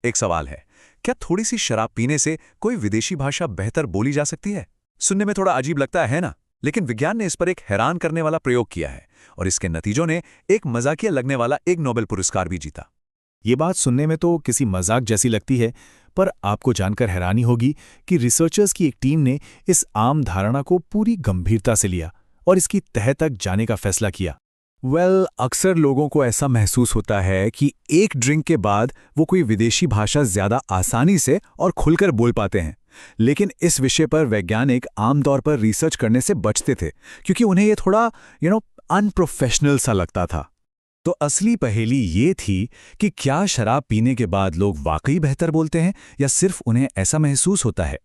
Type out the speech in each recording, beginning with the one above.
एक सवाल है, क्या थोड़ी सी शराब पीने से कोई विदेशी भाषा बेहतर बोली जा सकती है? सुनने में थोड़ा अजीब लगता है ना? लेकिन विज्ञान ने इस पर एक हैरान करने वाला प्रयोग किया है और इसके नतीजों ने एक मजाकिया लगने वाला एक नोबेल पुरस्कार भी जीता। ये बात सुनने में तो किसी मजाक जैसी लगती है, पर आपको जानकर हैरानी होगी कि रिसर्चर्स की एक टीम ने इस आम धारणा को पूरी गंभीरता से लिया और इसकी तह तक जाने का फैसला किया। अक्सर लोगों को ऐसा महसूस होता है कि एक ड्रिंक के बाद वो कोई विदेशी भाषा ज्यादा आसानी से और खुलकर बोल पाते हैं, लेकिन इस विषय पर वैज्ञानिक आमतौर पर रिसर्च करने से बचते थे क्योंकि उन्हें ये थोड़ा अनप्रोफेशनल सा लगता था। तो असली पहेली ये थी कि क्या शराब पीने के बाद लोग वाकई बेहतर बोलते हैं या सिर्फ उन्हें ऐसा महसूस होता है?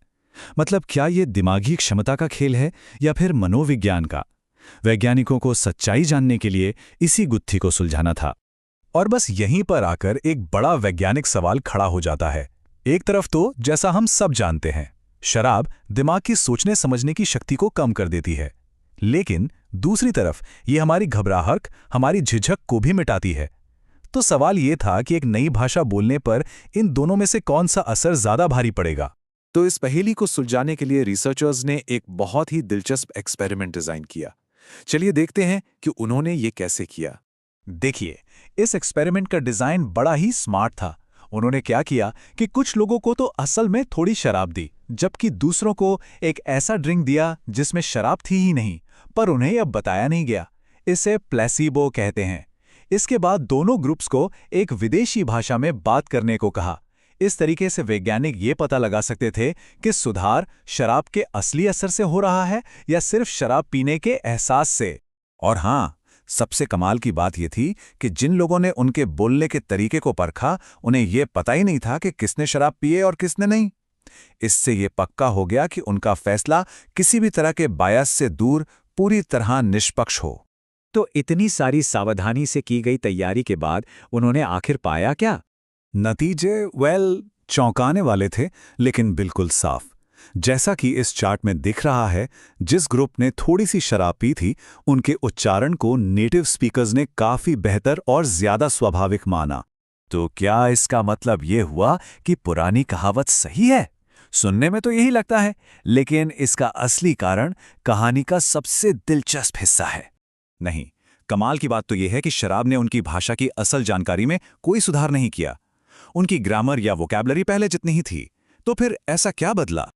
मतलब क्या ये दिमागी क्षमता का खेल है या फिर मनोविज्ञान का? वैज्ञानिकों को सच्चाई जानने के लिए इसी गुत्थी को सुलझाना था। और बस यहीं पर आकर एक बड़ा वैज्ञानिक सवाल खड़ा हो जाता है। एक तरफ तो जैसा हम सब जानते हैं, शराब दिमाग की सोचने समझने की शक्ति को कम कर देती है, लेकिन दूसरी तरफ ये हमारी घबराहट, हमारी झिझक को भी मिटाती है। तो सवाल ये था कि एक नई भाषा बोलने पर इन दोनों में से कौन सा असर ज्यादा भारी पड़ेगा। तो इस पहेली को सुलझाने के लिए रिसर्चर्स ने एक बहुत ही दिलचस्प एक्सपेरिमेंट डिजाइन किया। चलिए देखते हैं कि उन्होंने ये कैसे किया। देखिए, इस एक्सपेरिमेंट का डिजाइन बड़ा ही स्मार्ट था। उन्होंने क्या किया कि कुछ लोगों को तो असल में थोड़ी शराब दी, जबकि दूसरों को एक ऐसा ड्रिंक दिया जिसमें शराब थी ही नहीं, पर उन्हें यह बताया नहीं गया। इसे प्लेसिबो कहते हैं। इसके बाद दोनों ग्रुप्स को एक विदेशी भाषा में बात करने को कहा। इस तरीके से वैज्ञानिक ये पता लगा सकते थे कि सुधार शराब के असली असर से हो रहा है या सिर्फ शराब पीने के एहसास से। और हाँ, सबसे कमाल की बात यह थी कि जिन लोगों ने उनके बोलने के तरीके को परखा, उन्हें यह पता ही नहीं था कि किसने शराब पिए और किसने नहीं। इससे यह पक्का हो गया कि उनका फैसला किसी भी तरह के बायस से दूर, पूरी तरह निष्पक्ष हो। तो इतनी सारी सावधानी से की गई तैयारी के बाद उन्होंने आखिर पाया क्या? नतीजे चौंकाने वाले थे, लेकिन बिल्कुल साफ। जैसा कि इस चार्ट में दिख रहा है, जिस ग्रुप ने थोड़ी सी शराब पी थी, उनके उच्चारण को नेटिव स्पीकर्स ने काफी बेहतर और ज्यादा स्वाभाविक माना। तो क्या इसका मतलब ये हुआ कि पुरानी कहावत सही है? सुनने में तो यही लगता है, लेकिन इसका असली कारण कहानी का सबसे दिलचस्प हिस्सा है। नहीं, कमाल की बात तो यह है कि शराब ने उनकी भाषा की असल जानकारी में कोई सुधार नहीं किया। उनकी ग्रामर या वोकैबुलरी पहले जितनी ही थी। तो फिर ऐसा क्या बदला?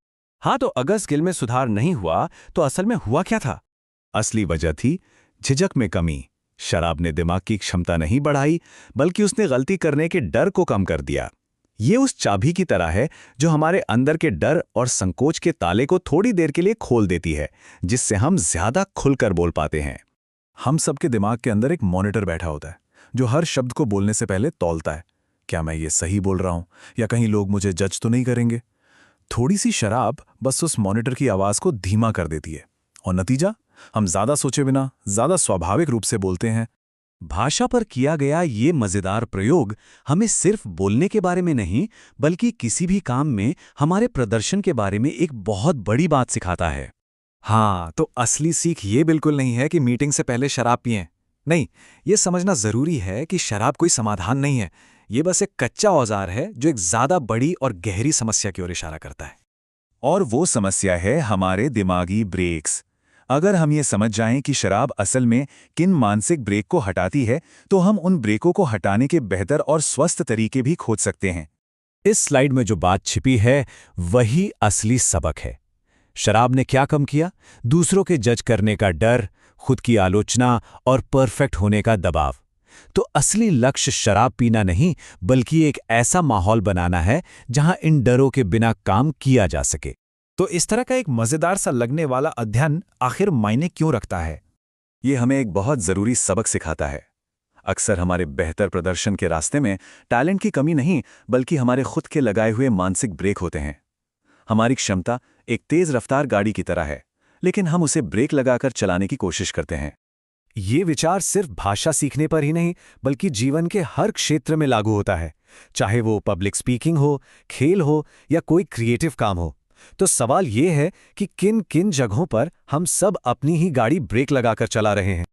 हाँ, तो अगर स्किल में सुधार नहीं हुआ तो असल में हुआ क्या था? असली वजह थी झिझक में कमी। शराब ने दिमाग की क्षमता नहीं बढ़ाई, बल्कि उसने गलती करने के डर को कम कर दिया। ये उस चाबी की तरह है जो हमारे अंदर के डर और संकोच के ताले को थोड़ी देर के लिए खोल देती है, जिससे हम ज्यादा खुलकर बोल पाते हैं। हम सबके दिमाग के अंदर एक मॉनिटर बैठा होता है जो हर शब्द को बोलने से पहले तौलता है, क्या मैं ये सही बोल रहा हूं या कहीं लोग मुझे जज तो नहीं करेंगे। थोड़ी सी शराब बस उस मॉनिटर की आवाज को धीमा कर देती है और नतीजा, हम ज्यादा सोचे बिना ज्यादा स्वाभाविक रूप से बोलते हैं। भाषा पर किया गया ये मजेदार प्रयोग हमें सिर्फ बोलने के बारे में नहीं, बल्कि किसी भी काम में हमारे प्रदर्शन के बारे में एक बहुत बड़ी बात सिखाता है। हाँ, तो असली सीख ये बिल्कुल नहीं है कि मीटिंग से पहले शराब पिएं। नहीं, ये समझना जरूरी है कि शराब कोई समाधान नहीं है। ये बस एक कच्चा औजार है जो एक ज्यादा बड़ी और गहरी समस्या की ओर इशारा करता है। और वो समस्या है हमारे दिमागी ब्रेक्स। अगर हम ये समझ जाएं कि शराब असल में किन मानसिक ब्रेक को हटाती है, तो हम उन ब्रेकों को हटाने के बेहतर और स्वस्थ तरीके भी खोज सकते हैं। इस स्लाइड में जो बात छिपी है वही असली सबक है। शराब ने क्या कम किया? दूसरों के जज करने का डर, खुद की आलोचना और परफेक्ट होने का दबाव। तो असली लक्ष्य शराब पीना नहीं, बल्कि एक ऐसा माहौल बनाना है जहां इन डरों के बिना काम किया जा सके। तो इस तरह का एक मजेदार सा लगने वाला अध्ययन आखिर मायने क्यों रखता है? ये हमें एक बहुत जरूरी सबक सिखाता है। अक्सर हमारे बेहतर प्रदर्शन के रास्ते में टैलेंट की कमी नहीं, बल्कि हमारे खुद के लगाए हुए मानसिक ब्रेक होते हैं। हमारी क्षमता एक तेज रफ्तार गाड़ी की तरह है, लेकिन हम उसे ब्रेक लगाकर चलाने की कोशिश करते हैं। ये विचार सिर्फ भाषा सीखने पर ही नहीं, बल्कि जीवन के हर क्षेत्र में लागू होता है, चाहे वो पब्लिक स्पीकिंग हो, खेल हो या कोई क्रिएटिव काम हो। तो सवाल ये है कि किन किन जगहों पर हम सब अपनी ही गाड़ी ब्रेक लगाकर चला रहे हैं।